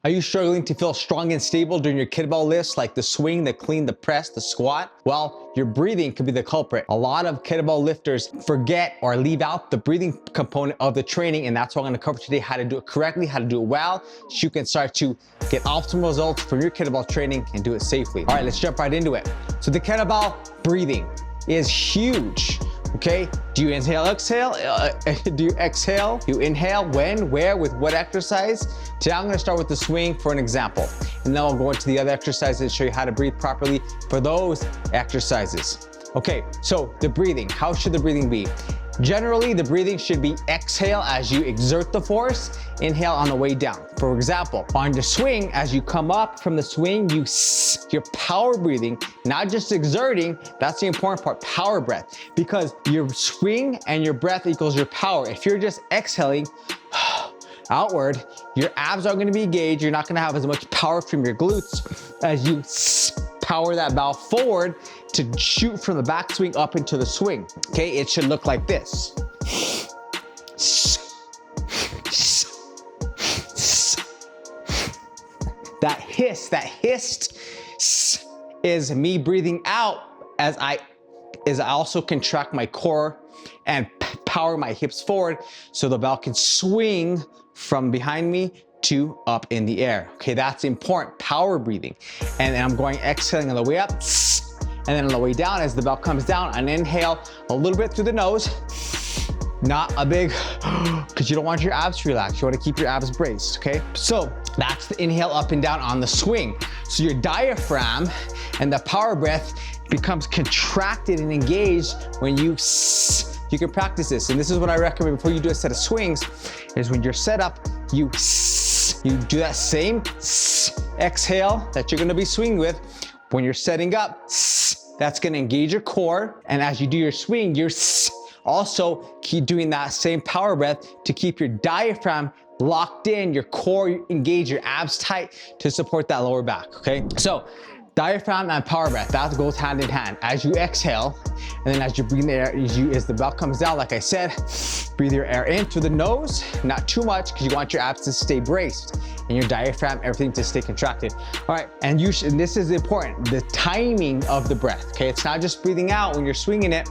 Are you struggling to feel strong and stable during your kettlebell lifts, like the swing, the clean, the press, the squat? Well, your breathing could be the culprit. A lot of kettlebell lifters forget or leave out the breathing component of the training, and that's what I'm gonna cover today, how to do it correctly, how to do it well, so you can start to get optimal results from your kettlebell training and do it safely. All right, let's jump right into it. So the kettlebell breathing is huge. Okay, do you inhale, exhale? Do you exhale? You inhale, when, where, with what exercise? Today I'm gonna start with the swing for an example. And then I'll go into the other exercises and show you how to breathe properly for those exercises. Okay, so the breathing, how should the breathing be? Generally, the breathing should be exhale as you exert the force, inhale on the way down. For example, on the swing, as you come up from the swing, you're power breathing, not just exerting. That's the important part, power breath, because your swing and your breath equals your power. If you're just exhaling outward, your abs aren't gonna be engaged. You're not gonna have as much power from your glutes as you power that valve forward to shoot from the backswing up into the swing. Okay, it should look like this. That hissed is me breathing out as I also contract my core and power my hips forward so the valve can swing from behind me to up in the air. Okay, that's important, power breathing. And then I'm going exhaling on the way up, and then on the way down, as the bell comes down, an inhale a little bit through the nose, not a big, because you don't want your abs to relax. You want to keep your abs braced, okay? So that's the inhale up and down on the swing. So your diaphragm and the power breath becomes contracted and engaged when you can practice this. And this is what I recommend before you do a set of swings, is when you're set up, you do that same exhale that you're gonna be swinging with. When you're setting up, that's gonna engage your core. And as you do your swing, you're also keep doing that same power breath to keep your diaphragm locked in, your core engaged, your abs tight to support that lower back, okay? So diaphragm and power breath, that goes hand in hand. As you exhale, and then as you breathe in the air, as the bell comes down, like I said, breathe your air in through the nose, not too much, because you want your abs to stay braced and your diaphragm, everything to stay contracted. All right, and this is important, the timing of the breath, okay? It's not just breathing out when you're swinging it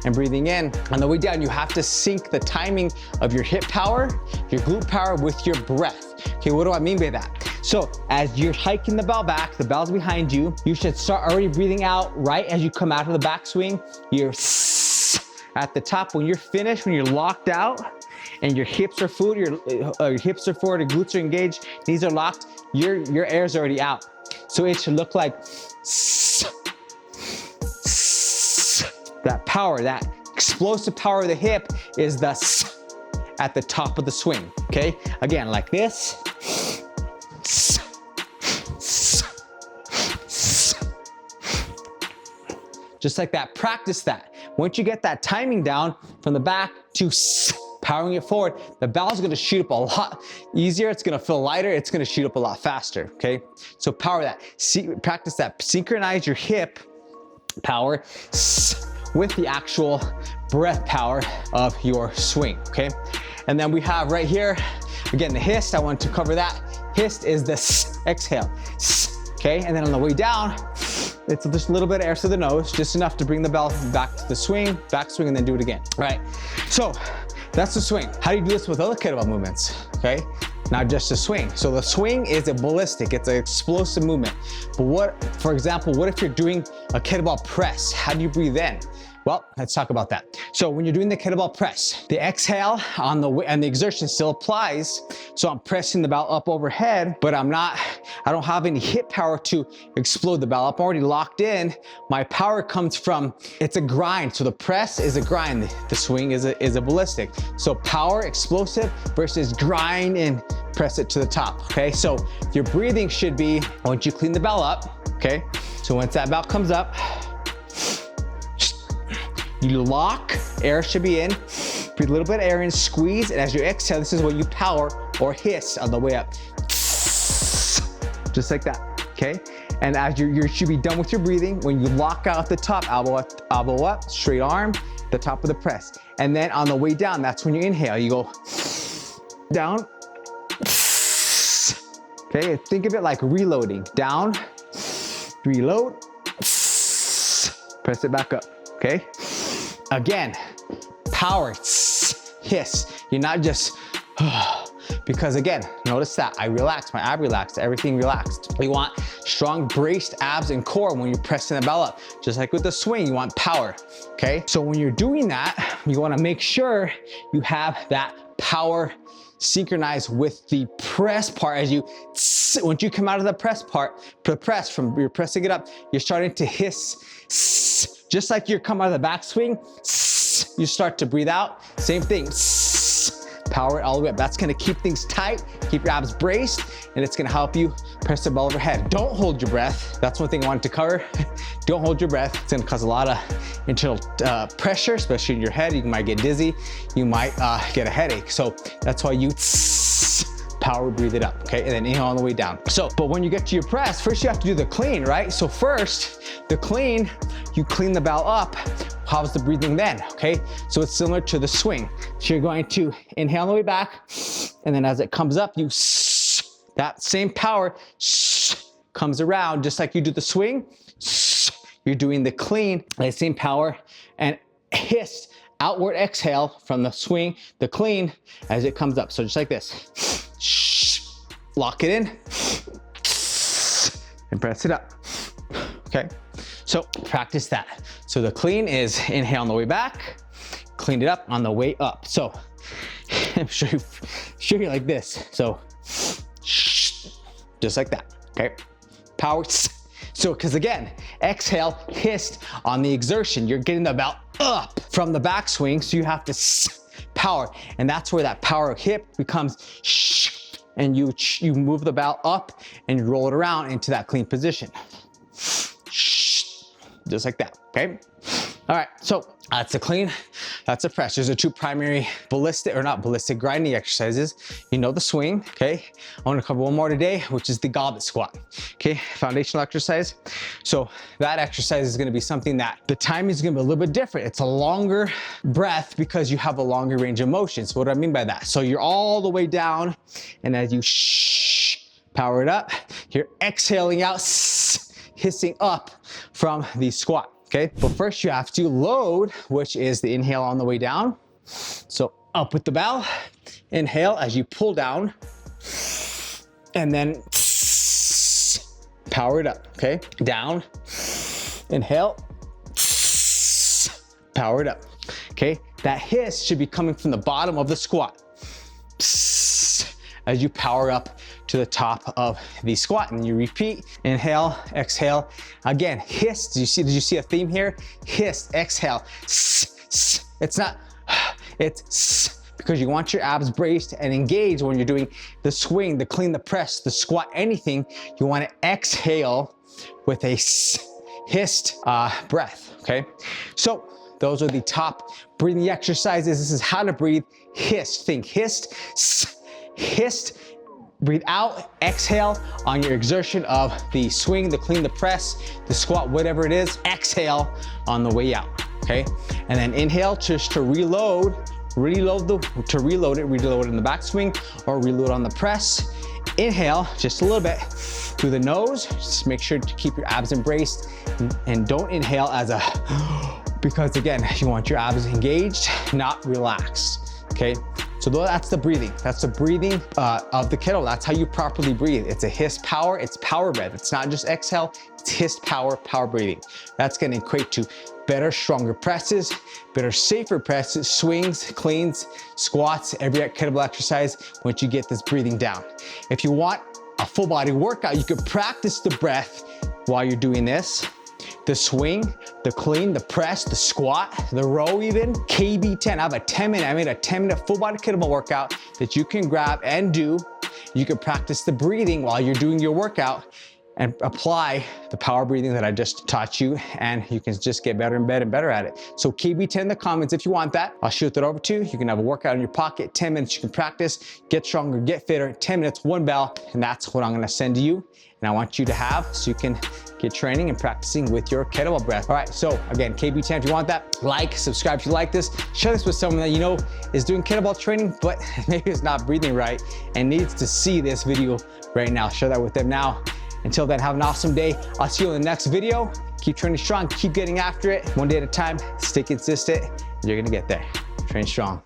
and breathing in. On the way down, you have to sync the timing of your hip power, your glute power with your breath. Okay, what do I mean by that? So as you're hiking the bell back, the bell's behind you, you should start already breathing out right as you come out of the backswing. You're at the top. When you're finished, when you're locked out and your hips are forward, your hips are forward, your glutes are engaged, knees are locked, your air's already out. So it should look like that power, that explosive power of the hip is the at the top of the swing, okay? Again, like this. Just like that, practice that. Once you get that timing down from the back to powering it forward, the bell's gonna shoot up a lot easier, it's gonna feel lighter, it's gonna shoot up a lot faster, okay? So power that, practice that, synchronize your hip power with the actual breath power of your swing, okay? And then we have right here, again, the hist, I want to cover that. Hist is the exhale, okay? And then on the way down, it's just a little bit of air through the nose, just enough to bring the bell back to the swing, backswing, and then do it again. All right, so that's the swing. How do you do this with other kettlebell movements, okay? Not just a swing. So the swing is a ballistic, it's an explosive movement. But for example, what if you're doing a kettlebell press? How do you breathe in? Well, let's talk about that. So when you're doing the kettlebell press, the exhale on the and the exertion still applies. So I'm pressing the bell up overhead, but I don't have any hip power to explode the bell. I'm already locked in. My power comes from, it's a grind. So the press is a grind. The swing is a ballistic. So power, explosive versus grind and press it to the top, okay? So your breathing should be, once you clean the bell up, okay? So once that bell comes up, you lock, air should be in, breathe a little bit of air in, squeeze, and as you exhale, this is what you power or hiss on the way up. Just like that, okay? And as you should be done with your breathing, when you lock out at the top, elbow up, straight arm, the top of the press. And then on the way down, that's when you inhale, you go down, Okay, think of it like reloading. Down, reload, press it back up, okay? Again, power, hiss. You're not just, because again, notice that I relaxed, my ab relaxed, everything relaxed. You want strong braced abs and core when you're pressing the bell up. Just like with the swing, you want power, okay? So when you're doing that, you wanna make sure you have that power synchronized with the press part. As you, once you come out of the press part, from you're pressing it up, you're starting to hiss, just like you're coming out of the backswing, you start to breathe out, same thing, power it all the way up. That's gonna keep things tight, keep your abs braced, and it's gonna help you press the bell overhead. Don't hold your breath. That's one thing I wanted to cover. Don't hold your breath. It's gonna cause a lot of internal pressure, especially in your head. You might get dizzy. You might get a headache. So that's why you power breathe it up, okay? And then inhale on the way down. So, but when you get to your press, first you have to do the clean, right? So first, the clean, you clean the bell up. How's the breathing then, okay? So it's similar to the swing. So you're going to inhale on the way back, and then as it comes up, you, that same power comes around, just like you do the swing. You're doing the clean, that same power, and hiss, outward exhale from the swing, the clean, as it comes up. So just like this. Lock it in, and press it up, okay? So practice that. So the clean is inhale on the way back, clean it up on the way up. So I'm show you like this. So just like that, okay? Power. So, because again, exhale, hissed on the exertion. You're getting the bell up from the backswing, so you have to power. And that's where that power hip becomes and you move the bell up and you roll it around into that clean position. Just like that, okay? All right, so that's a clean, that's a press. There's the two primary ballistic, or not ballistic, grinding exercises. You know the swing, okay? I wanna cover one more today, which is the goblet squat, okay? Foundational exercise. So that exercise is gonna be something that the timing is gonna be a little bit different. It's a longer breath because you have a longer range of motion. So what do I mean by that? So you're all the way down, and as you power it up, you're exhaling out, hissing up from the squat. Okay, but first you have to load, which is the inhale on the way down. So up with the bell, inhale as you pull down, and then power it up, okay? Down, inhale, power it up, okay? That hiss should be coming from the bottom of the squat as you power up to the top of the squat, and you repeat, inhale, exhale. Again, hiss, did you see a theme here? Hiss, exhale, it's not, it's because you want your abs braced and engaged when you're doing the swing, the clean, the press, the squat, anything. You want to exhale with a hissed breath, okay? So those are the top breathing exercises. This is how to breathe, hiss, think hissed, hissed, breathe out, exhale on your exertion of the swing, the clean, the press, the squat, whatever it is, exhale on the way out, okay? And then inhale just to reload it in the backswing or reload on the press. Inhale just a little bit through the nose. Just make sure to keep your abs embraced and don't inhale as a, because again, you want your abs engaged, not relaxed, okay? So that's the breathing. That's the breathing of the kettlebell. That's how you properly breathe. It's a hiss power, it's power breath. It's not just exhale, it's hiss power, power breathing. That's gonna equate to better, stronger presses, better, safer presses, swings, cleans, squats, every kettlebell exercise once you get this breathing down. If you want a full body workout, you can practice the breath while you're doing this. The swing, the clean, the press, the squat, the row even, KB10. I made a 10-minute full body kettlebell workout that you can grab and do. You can practice the breathing while you're doing your workout and apply the power breathing that I just taught you, and you can just get better and better and better at it. So KB10 in the comments if you want that. I'll shoot that over to you. You can have a workout in your pocket, 10 minutes you can practice, get stronger, get fitter, 10 minutes, 1 bell, and that's what I'm gonna send to you. And I want you to have so you can get training and practicing with your kettlebell breath. All right, so again, KB10 if you want that. Like, subscribe if you like this. Share this with someone that you know is doing kettlebell training, but maybe is not breathing right and needs to see this video right now. Share that with them now. Until then, have an awesome day. I'll see you in the next video. Keep training strong, keep getting after it. One day at a time, stay consistent, and you're gonna get there. Train strong.